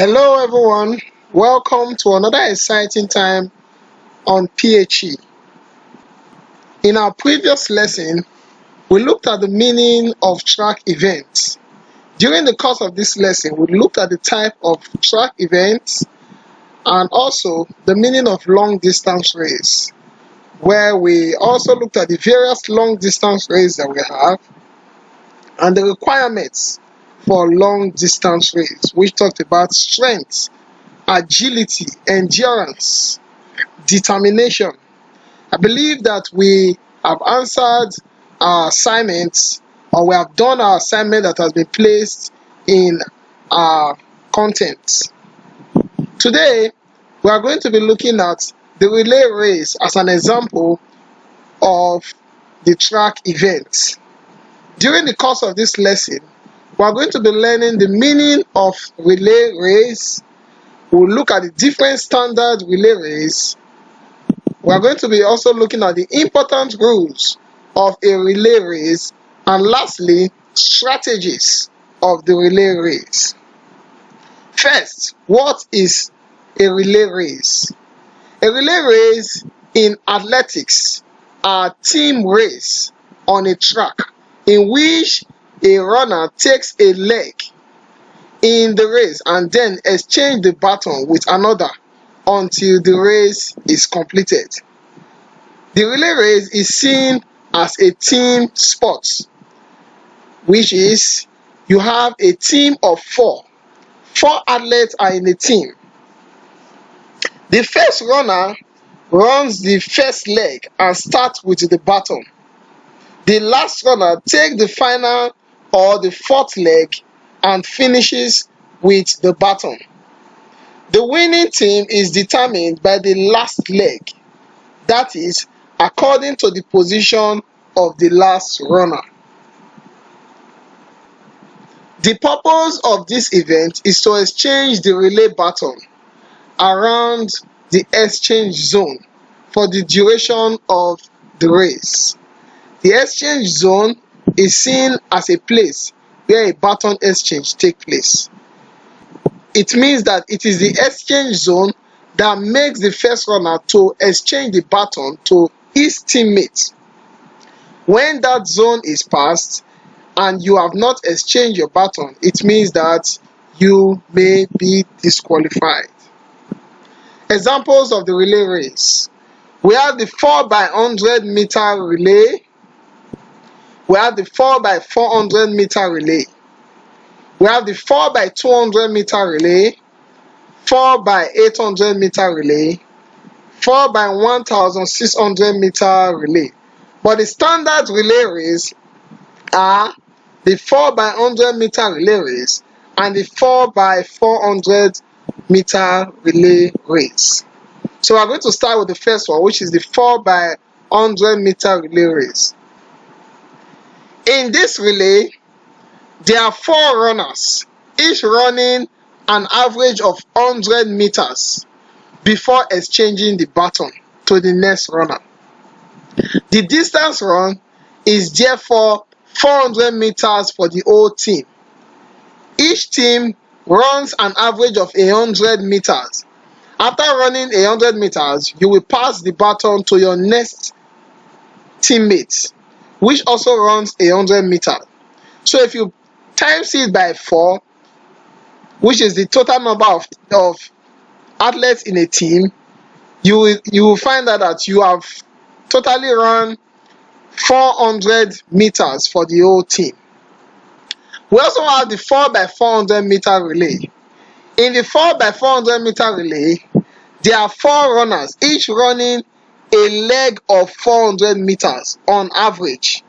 Hello everyone, welcome to another exciting time on PHE. In our previous lesson, we looked at the meaning of track events. During the course of this lesson, we looked at the type of track events and also the meaning of long distance race, where we also looked at the various long distance races that we have and the requirements for long distance race, which talked about strength, agility, endurance, determination. I believe that we have answered our assignments, or we have done our assignment that has been placed in our content. Today, we are going to be looking at the relay race as an example of the track event. During the course of this lesson, we are going to be learning the meaning of relay race. We'll look at the different standard relay race. We are going to be also looking at the important rules of a relay race, and lastly, strategies of the relay race. First, what is a relay race? A relay race in athletics are team race on a track in which a runner takes a leg in the race and then exchange the baton with another until the race is completed. The relay race is seen as a team sport, which is you have a team of four. Four athletes are in a team. The first runner runs the first leg and starts with the baton. The last runner takes the final or the fourth leg and finishes with the baton. The winning team is determined by the last leg, that is, according to the position of the last runner. The purpose of this event is to exchange the relay baton around the exchange zone for the duration of the race. The exchange zone is seen as a place where a baton exchange takes place. It means that it is the exchange zone that makes the first runner to exchange the baton to his teammate. When that zone is passed and you have not exchanged your baton, it means that you may be disqualified. Examples of the relay race. We have the 4x100 meter relay. We have the 4x400 meter relay. We have the 4x200 meter relay, 4x800 meter relay, 4x1600 meter relay. But the standard relay race are the 4x100 meter relay race and the 4x400 meter relay race. So we are going to start with the first one, which is the 4x100 meter relay race. In this relay, there are four runners, each running an average of 100 meters before exchanging the baton to the next runner. The distance run is therefore 400 meters for the whole team. Each team runs an average of 100 meters. After running 100 meters, you will pass the baton to your next teammate, which also runs 100 meters. So if you times it by 4, which is the total number of athletes in a team, you will find out that you have totally run 400 meters for the whole team. We also have the 4x400 meter relay. In the 4x400 meter relay, there are four runners, each running a leg of 400 meters on average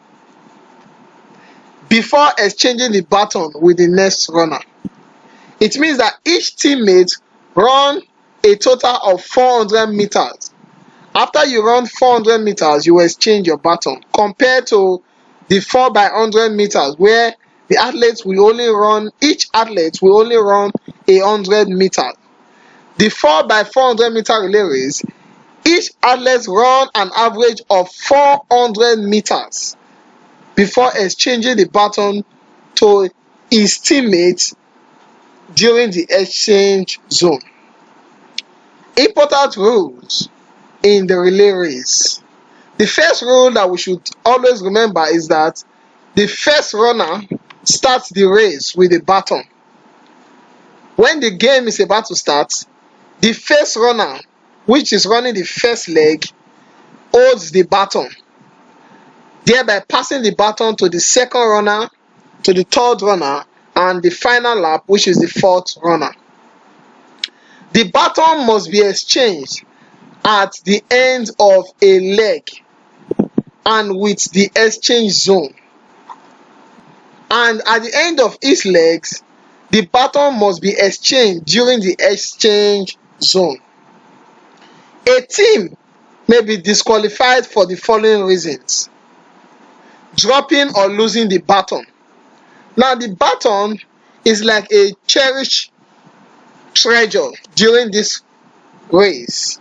before exchanging the baton with the next runner. It means that each teammate run a total of 400 meters. After you run 400 meters, you exchange your baton, compared to the 4x100 meters where the athletes will only run, each athlete will only run 100 meters. The 4x400 meter relay race, each athlete run an average of 400 meters before exchanging the baton to his teammate during the exchange zone. Important rules in the relay race. The first rule that we should always remember is that the first runner starts the race with a baton. When the game is about to start, the first runner, which is running the first leg, holds the baton, thereby passing the baton to the second runner, to the third runner, and the final lap, which is the fourth runner. The baton must be exchanged at the end of a leg and with the exchange zone. And at the end of each leg, the baton must be exchanged during the exchange zone. A team may be disqualified for the following reasons: dropping or losing the baton. Now, the baton is like a cherished treasure during this race.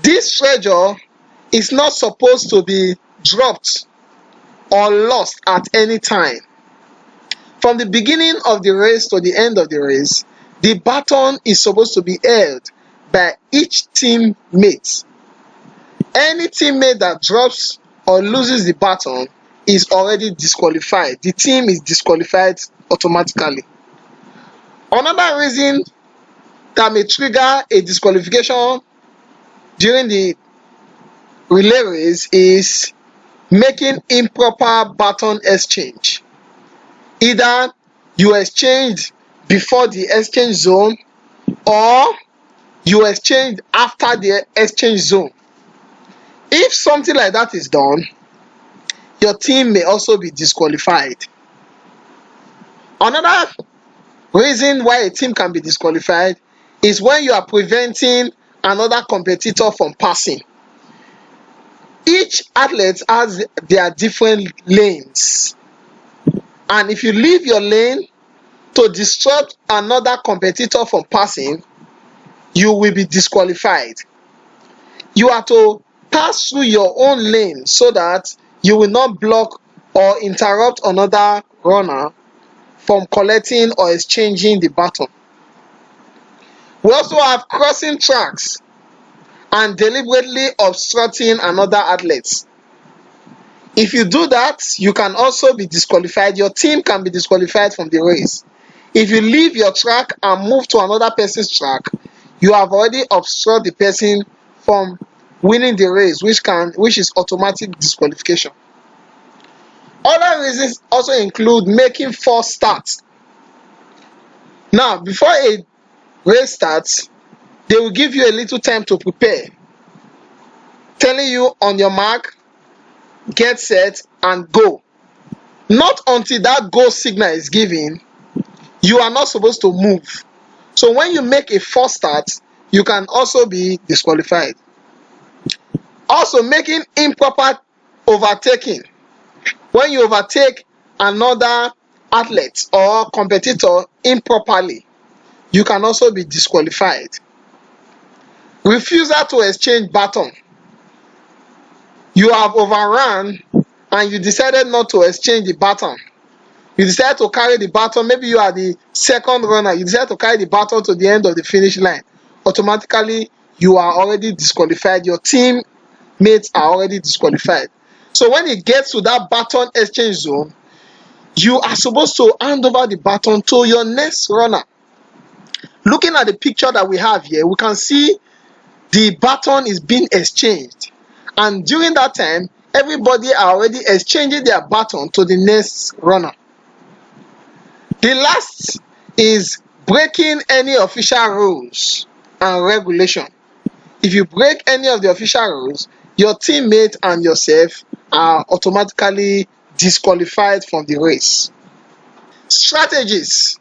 This treasure is not supposed to be dropped or lost at any time. From the beginning of the race to the end of the race, the baton is supposed to be held by each teammate. Any teammate that drops or loses the baton is already disqualified. The team is disqualified automatically. Another reason that may trigger a disqualification during the relay race is making improper baton exchange. Either you exchange before the exchange zone or you exchange after the exchange zone. If something like that is done, your team may also be disqualified. Another reason why a team can be disqualified is when you are preventing another competitor from passing. Each athlete has their different lanes, and if you leave your lane to disrupt another competitor from passing, you will be disqualified. You are to pass through your own lane so that you will not block or interrupt another runner from collecting or exchanging the baton. We also have crossing tracks and deliberately obstructing another athlete. If you do that, you can also be disqualified. Your team can be disqualified from the race. If you leave your track and move to another person's track, you have already obstructed the person from winning the race, which is automatic disqualification. Other reasons also include making false starts. Now, before a race starts, they will give you a little time to prepare, telling you on your mark, get set, and go. Not until that go signal is given, you are not supposed to move. So when you make a false start, you can also be disqualified. Also, making improper overtaking. When you overtake another athlete or competitor improperly, you can also be disqualified. Refusal to exchange baton. You have overrun and you decided not to exchange the baton. You decide to carry the baton, maybe you are the second runner, you decide to carry the baton to the end of the finish line. Automatically, you are already disqualified. Your teammates are already disqualified. So when it gets to that baton exchange zone, you are supposed to hand over the baton to your next runner. Looking at the picture that we have here, we can see the baton is being exchanged. And during that time, everybody are already exchanging their baton to the next runner. The last is breaking any official rules and regulation. If you break any of the official rules, your teammate and yourself are automatically disqualified from the race. Strategies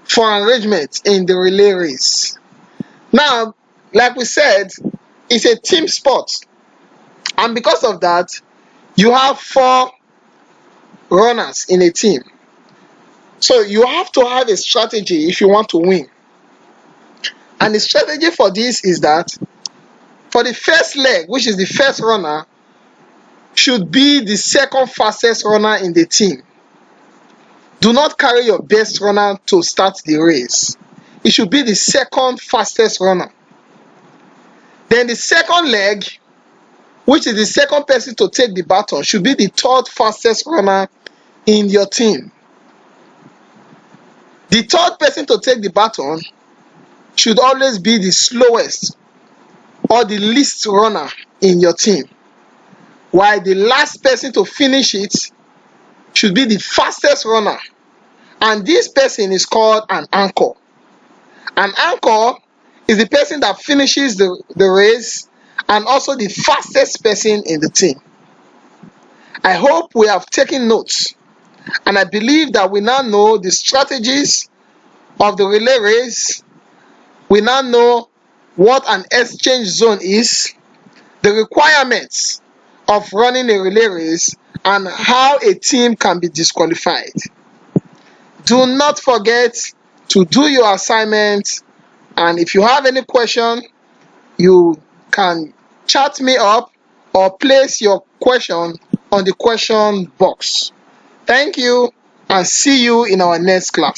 for arrangement in the relay race. Now, like we said, it's a team sport, and because of that, you have 4 runners in a team. So you have to have a strategy if you want to win. And the strategy for this is that for the first leg, which is the first runner, should be the second fastest runner in the team. Do not carry your best runner to start the race. It should be the second fastest runner. Then the second leg, which is the second person to take the baton, should be the third fastest runner in your team. The third person to take the baton should always be the slowest or the least runner in your team, while the last person to finish it should be the fastest runner, and this person is called an anchor. An anchor is the person that finishes the race and also the fastest person in the team. I hope we have taken notes, and I believe that we now know the strategies of the relay race. We now know what an exchange zone is, the requirements of running a relay race, and how a team can be disqualified. Do not forget to do your assignment, and if you have any question, you can chat me up or place your question on the question box. Thank you, and see you in our next class.